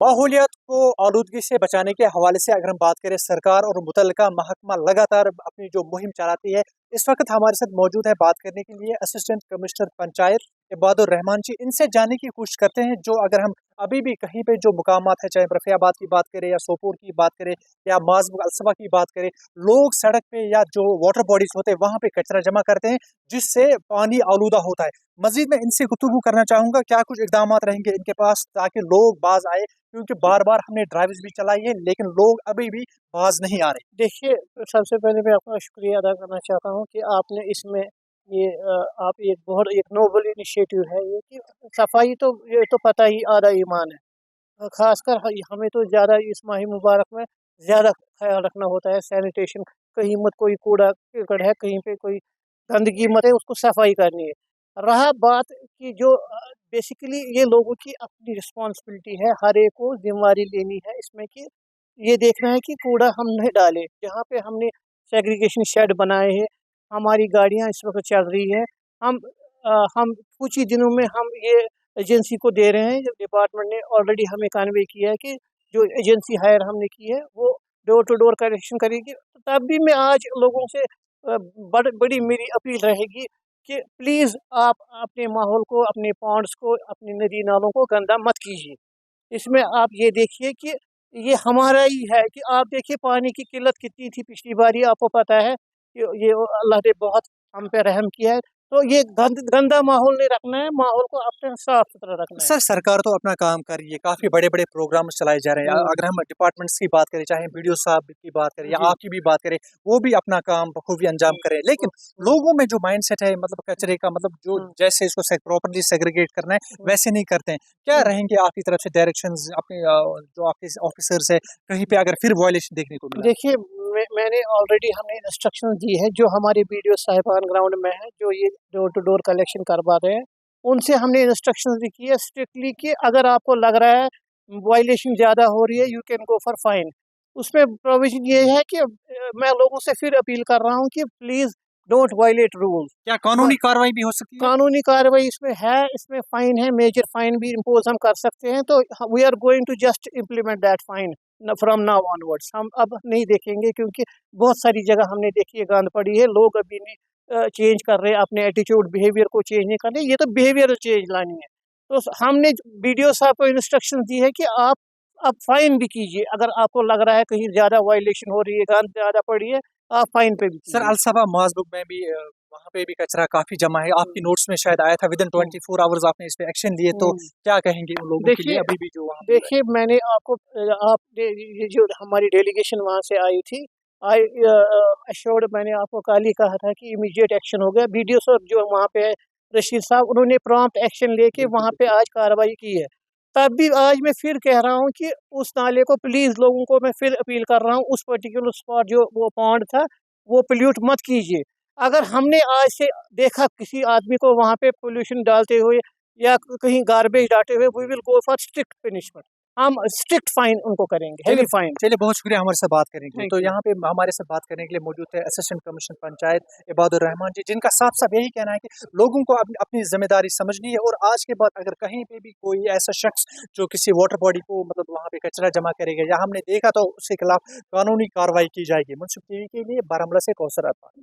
माहौलियात को आलूदगी से बचाने के हवाले से अगर हम बात करें, सरकार और मुतल्लिका महकमा लगातार अपनी जो मुहिम चलाती है। इस वक्त हमारे साथ मौजूद है बात करने के लिए असिस्टेंट कमिश्नर पंचायत इबादुर रहमान जी। इनसे जानने की कोशिश करते हैं, जो अगर हम अभी भी कहीं पे जो मुकामात है, चाहे रफियाबाद की बात करें या सोपोर की बात करें या माजबुग अलसबा की बात करें, लोग सड़क पे या जो वाटर बॉडीज होते हैं वहां पे कचरा जमा करते हैं, जिससे पानी आलूदा होता है। मजीद मैं इनसे गुफ्तगू करना चाहूंगा, क्या कुछ इकदाम रहेंगे इनके पास ताकि लोग बाज आए, क्योंकि बार बार हमने ड्राइव्स भी चलाई है लेकिन लोग अभी भी बाज नहीं आ रहे। देखिए, सबसे पहले मैं आपका शुक्रिया अदा करना चाहता हूँ कि आपने इसमें ये आप एक बहुत एक नोबल इनिशिएटिव है ये कि सफाई तो ये तो पता ही आधा ईमान है। खासकर हमें तो ज़्यादा इस माह मुबारक में ज़्यादा ख्याल रखना होता है। सैनिटेशन, कहीं मत कोई कूड़ा कीकड़ है, कहीं पे कोई गंदगी मत है, उसको सफाई करनी है। रहा बात कि जो बेसिकली ये लोगों की अपनी रिस्पॉन्सिबिलिटी है, हर एक को जिम्मेवारी लेनी है इसमें कि ये देखना है कि कूड़ा हम नहीं डालें। जहाँ पे हमने सेग्रीगेशन शेड बनाए हैं, हमारी गाड़ियाँ इस वक्त चल रही हैं। हम हम कुछ ही दिनों में हम ये एजेंसी को दे रहे हैं। डिपार्टमेंट ने ऑलरेडी हमें कन्वे किया है कि जो एजेंसी हायर हमने की है वो डोर टू डोर कलेक्शन करेगी। तब भी मैं आज लोगों से बड़ी मेरी अपील रहेगी कि प्लीज़ आप अपने माहौल को, अपने पॉन्ड्स को, अपनी नदी नालों को गंदा मत कीजिए। इसमें आप ये देखिए कि ये हमारा ही है कि आप देखिए पानी की किल्लत कितनी थी पिछली बारी, आपको पता है कि ये अल्लाह ने बहुत हम पे रहम किया है। तो ये गंदा माहौल नहीं रखना है, माहौल को अपने साफ सुथरा रखना है। सर, सरकार तो अपना काम कर रही है, काफी बड़े बड़े प्रोग्राम चलाए जा रहे हैं। अगर हम डिपार्टमेंट्स की बात करें, चाहे बीडीओ साहब की बात करें या जी। आपकी भी बात करें, वो भी अपना काम बखूबी अंजाम करें, लेकिन लोगों में जो माइंडसेट है, मतलब कचरे का, मतलब जो जैसे इसको प्रॉपरली सेग्रीगेट करना है वैसे नहीं करते हैं। क्या रहेंगे आपकी तरफ से डायरेक्शंस, अपने जो आपके ऑफिसर्स है, कहीं पे अगर फिर वायलेशन देखने को मिला? देखिए, मैंने ऑलरेडी हमने इंस्ट्रक्शन दी है जो हमारे बीडीओ साहिबान ग्राउंड में है, जो ये डोर टू डोर कलेक्शन करवा रहे हैं, उनसे हमने इंस्ट्रक्शन दी की है स्ट्रिक्टली कि अगर आपको लग रहा है वायलेशन ज़्यादा हो रही है, you can go for fine. उसमें प्रोविजन ये है कि मैं लोगों से फिर अपील कर रहा हूँ कि प्लीज़ डोंट वायलेट रूल्स। क्या कानूनी कार्रवाई भी हो सकती है? कानूनी कार्रवाई इसमें है, इसमें फाइन है, मेजर फाइन भी इम्पोज हम कर सकते हैं। तो we are going to just implement that fine from now onwards. हम अब नहीं देखेंगे, क्योंकि बहुत सारी जगह हमने देखी है गंद पड़ी है, लोग अभी नहीं चेंज कर रहे, अपने एटीट्यूड बिहेवियर को चेंज नहीं कर रहे। ये तो बिहेवियर चेंज लानी है। तो हमने बीडीओ साहब को इंस्ट्रक्शन दी है कि आप अब फाइन भी कीजिए। अगर आपको लग रहा है कहीं ज़्यादा वायलेशन हो रही है, गंद ज़्यादा पड़ी है, आप फाइन पे भी सर, कीजिए। अलसबा माजबुग में भी वहाँ पे भी कचरा काफी जमा है। आपकी नोट्स में शायद आया था, विदिन 24 आवर्स आपने इस पे एक्शन लिए, तो क्या कहेंगे उन लोगों के लिए देखिए अभी भी जो वहाँ पे हो रहा देखिए, मैंने आपको आपने ये जो हमारी डेलीगेशन वहाँ से आई थी, आई अश्योर्ड, मैंने आपको कल ही कहा था कि इमीडिएट एक्शन हो गया। बीडीओ सर जो वहाँ पे है, रशीद साहब, उन्होंने प्रॉम्प्ट एक्शन लेके वहाँ पे आज कार्रवाई की है। तब भी आज मैं फिर कह रहा हूँ कि उस नाले को प्लीज़, लोगों को मैं फिर अपील कर रहा हूँ, उस पर्टिकुलर स्पॉट जो वो पॉन्ड था वो पोल्यूट मत कीजिए। अगर हमने आज से देखा किसी आदमी को वहाँ पे पोल्यूशन डालते हुए या कहीं गार्बेज डालते हुए, we will go for strict punishment. हम स्ट्रिक्ट फाइन उनको करेंगे, चलिए हेवी फाइन। चलिए, बहुत शुक्रिया हमारे साथ बात करने के लिए। थैंक तो यू। यहाँ पे हमारे साथ बात करने के लिए मौजूद है असिस्टेंट कमिश्नर पंचायत इबादुर रहमान जी, जिनका साफ साफ यही कहना है कि लोगों को अपनी जिम्मेदारी समझनी है, और आज के बाद अगर कहीं पे भी कोई ऐसा शख्स जो किसी वाटर बॉडी को, मतलब वहाँ पे कचरा जमा करेगा या हमने देखा, तो उसके खिलाफ कानूनी कार्रवाई की जाएगी। मुंसिफ टीवी के लिए बारामूला से कौसर अता।